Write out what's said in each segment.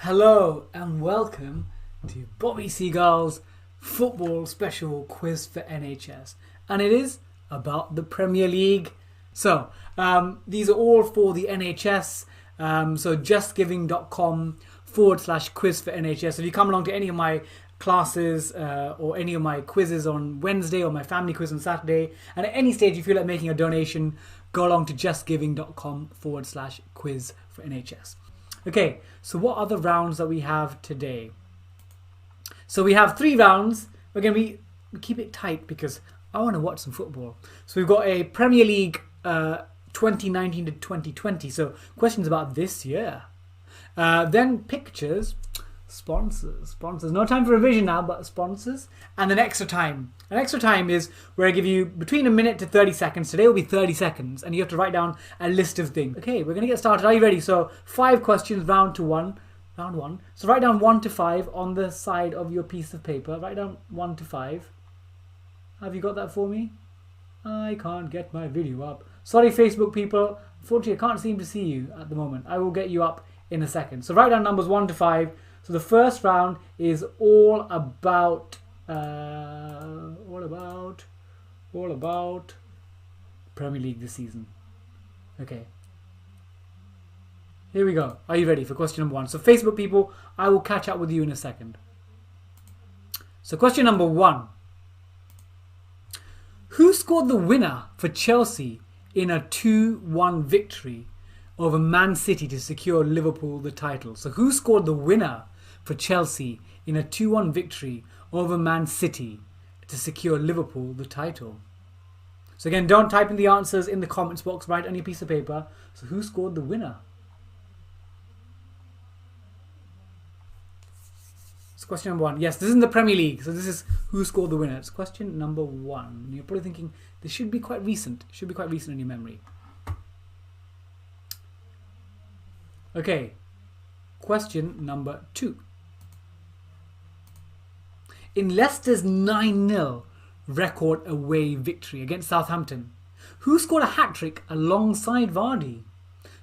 Hello and welcome to Bobby Seagull's football special quiz for NHS, and it is about the Premier League. So these are all for the NHS. So justgiving.com/quiz for NHS. If you come along to any of my classes or any of my quizzes on Wednesday or my family quiz on Saturday, and at any stage you feel like making a donation, go along to justgiving.com/quiz for NHS. Okay, so what are the rounds that we have today? So we have 3 rounds. Again, we keep it tight because I want to watch some football. So we've got a Premier League 2019 to 2020. So questions about this year. Then pictures, sponsors. No time for revision now, but sponsors. And then extra time. An extra time is where I give you between a minute to 30 seconds. Today will be 30 seconds. And you have to write down a list of things. Okay, we're going to get started. Are you ready? So 5 questions, round 1. So write down 1 to 5 on the side of your piece of paper. Write down 1 to 5. Have you got that for me? I can't get my video up. Sorry, Facebook people. Unfortunately, I can't seem to see you at the moment. I will get you up in a second. So write down numbers 1 to 5. So the first round is all about Premier League this season. Okay. Here we go. Are you ready for question number 1? So Facebook people, I will catch up with you in a second. So question number 1. Who scored the winner for Chelsea in a 2-1 victory over Man City to secure Liverpool the title? So who scored the winner for Chelsea in a 2-1 victory over Man City to secure Liverpool the title? So again, don't type in the answers in the comments box, write on your piece of paper. So who scored the winner? It's question number 1. Yes, this is in the Premier League. So this is who scored the winner. It's question number 1. You're probably thinking this should be quite recent. It should be quite recent in your memory. Okay. Question number 2. In Leicester's 9-0 record away victory against Southampton, who scored a hat-trick alongside Vardy?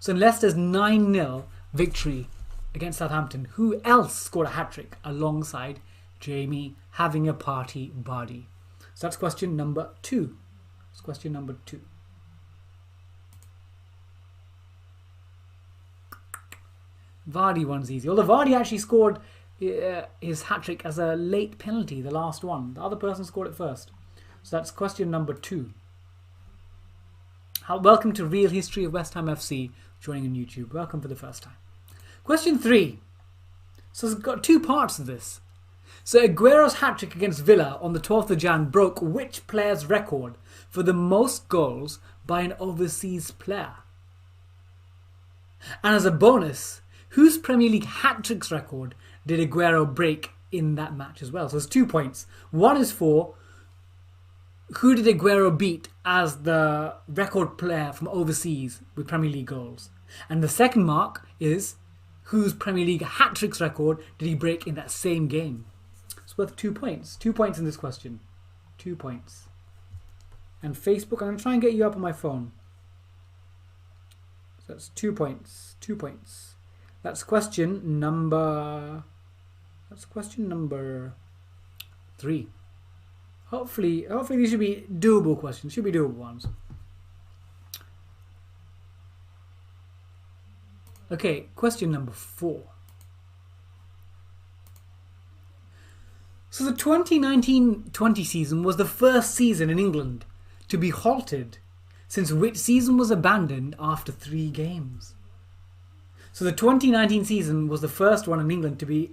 So in Leicester's 9-0 victory against Southampton, who else scored a hat-trick alongside Jamie having a party Vardy? So that's question number 2. That's question number 2. Vardy one's easy. Although Vardy actually scored his hat-trick as a late penalty, the last one. The other person scored it first. So that's question number 2. Welcome to Real History of West Ham FC, joining on YouTube. Welcome for the first time. Question 3. So it's got 2 parts of this. So Aguero's hat-trick against Villa on the 12th of Jan broke which player's record for the most goals by an overseas player? And as a bonus, whose Premier League hat-tricks record did Aguero break in that match as well? So it's 2 points. One is for who did Aguero beat as the record player from overseas with Premier League goals? And the second mark is whose Premier League hat-tricks record did he break in that same game? It's worth 2 points. 2 points in this question. 2 points. And Facebook, I'm going to try and get you up on my phone. So that's 2 points. 2 points. That's question number 3. Hopefully these should be doable questions. Should be doable ones. Okay, question number 4. So the 2019-20 season was the first season in England to be halted, since which season was abandoned after 3 games. So the 2019 season was the first one in England to be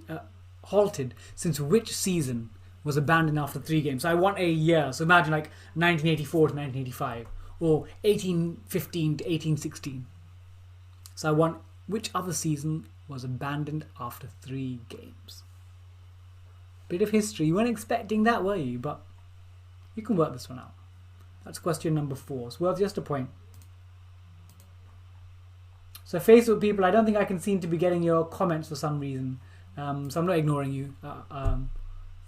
halted, since which season was abandoned after 3 games. So I want a year. So imagine like 1984 to 1985 or 1815 to 1816. So I want which other season was abandoned after 3 games. Bit of history. You weren't expecting that, were you? But you can work this one out. That's question number 4. It's worth just a point. So Facebook people, I don't think I can seem to be getting your comments for some reason. So I'm not ignoring you.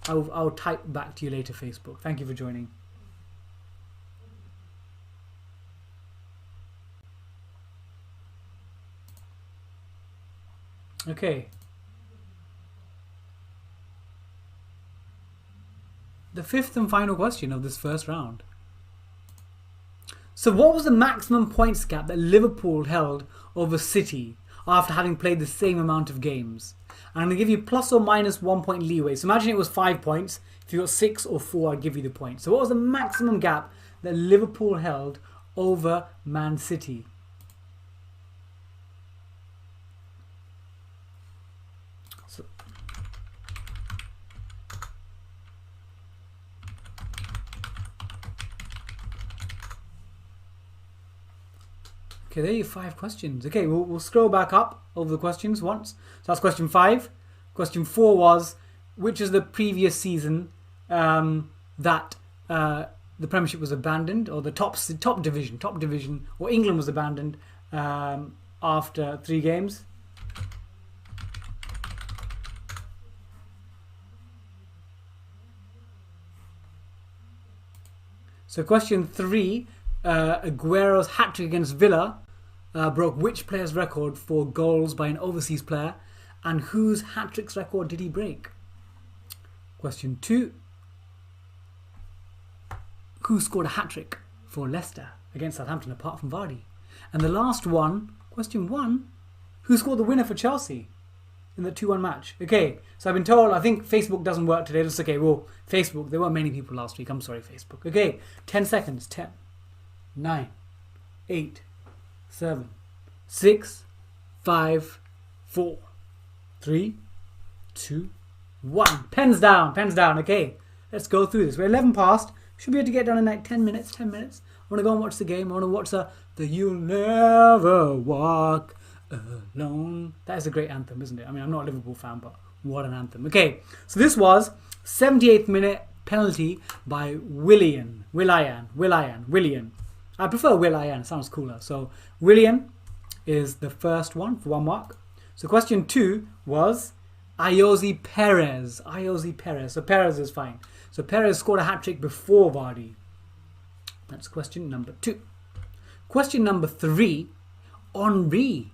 I'll type back to you later, Facebook. Thank you for joining. Okay. the fifth and final question of this first round. So what was the maximum points gap that Liverpool held over City after having played the same amount of games? And I'm going to give you plus or minus 1 point leeway. So imagine it was 5 points. If you got 6 or 4, I'd give you the point. So what was the maximum gap that Liverpool held over Man City? Okay, there are your 5 questions. Okay, we'll scroll back up over the questions once. So that's question 5. Question 4 was, which is the previous season that the Premiership was abandoned, or the top division, or England was abandoned after 3 games? So question 3, Aguero's hat-trick against Villa broke which player's record for goals by an overseas player, and whose hat-tricks record did he break? Question 2, who scored a hat-trick for Leicester against Southampton apart from Vardy? And the last one, question 1, who scored the winner for Chelsea in the 2-1 match? Okay, so I've been told, I think Facebook doesn't work today. That's okay. Well, Facebook, there weren't many people last week. I'm sorry, Facebook. Okay, 10 seconds. 10, 9, 8, 7, 6, 5, 4, 3, 2, 1. Pens down, pens down. Okay, let's go through this. We're 11 past. Should be able to get done in like 10 minutes, 10 minutes. I want to go and watch the game. I want to watch the You'll Never Walk Alone. That is a great anthem, isn't it? I mean, I'm not a Liverpool fan, but what an anthem. Okay, so this was 78th minute penalty by Willian. I prefer Willian, it sounds cooler. So Willian is the first one for 1 mark. So question 2 was Ayoze Perez. So Perez is fine. So Perez scored a hat-trick before Vardy. That's question number 2. Question number 3, Henry.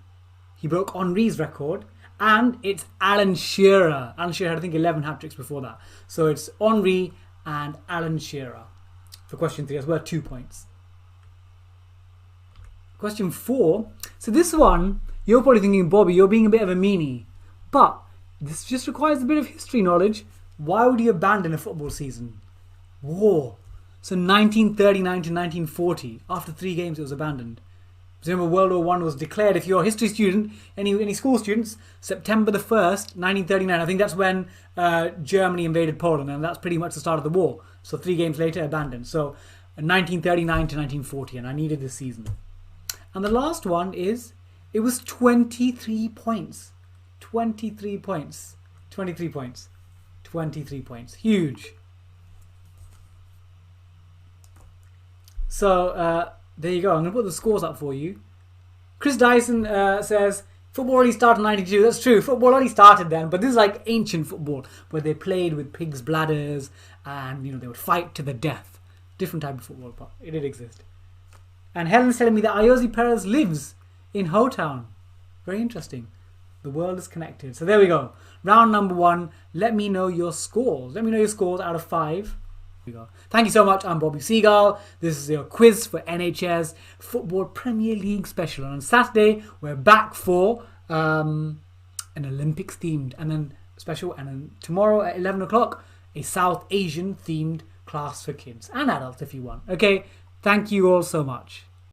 He broke Henry's record, and it's Alan Shearer. Alan Shearer had, I think, 11 hat-tricks before that. So it's Henry and Alan Shearer for question 3. That's worth 2 points. Question 4. So this one, you're probably thinking, Bobby, you're being a bit of a meanie. But this just requires a bit of history knowledge. Why would you abandon a football season? War. So 1939 to 1940. After 3 games, it was abandoned. Remember, World War I was declared, if you're a history student, any school students, September the 1st, 1939. I think that's when Germany invaded Poland, and that's pretty much the start of the war. So 3 games later, abandoned. So 1939 to 1940, and I needed this season. And the last one is, it was 23 points. 23 points. 23 points. 23 points. Huge. So, there you go. I'm going to put the scores up for you. Chris Dyson says, football already started in 92. That's true. Football already started then. But this is like ancient football, where they played with pigs' bladders and, they would fight to the death. Different type of football, but it did exist. And Helen's telling me that Ayoze Perez lives in Ho-Town. Very interesting. The world is connected. So there we go. Round number 1. Let me know your scores. Let me know your scores out of 5. Here we go. Thank you so much. I'm Bobby Seagull. This is your quiz for NHS Football Premier League special. And on Saturday, we're back for an Olympics themed and then special. And then tomorrow at 11 o'clock, a South Asian themed class for kids and adults if you want. Okay. Thank you all so much.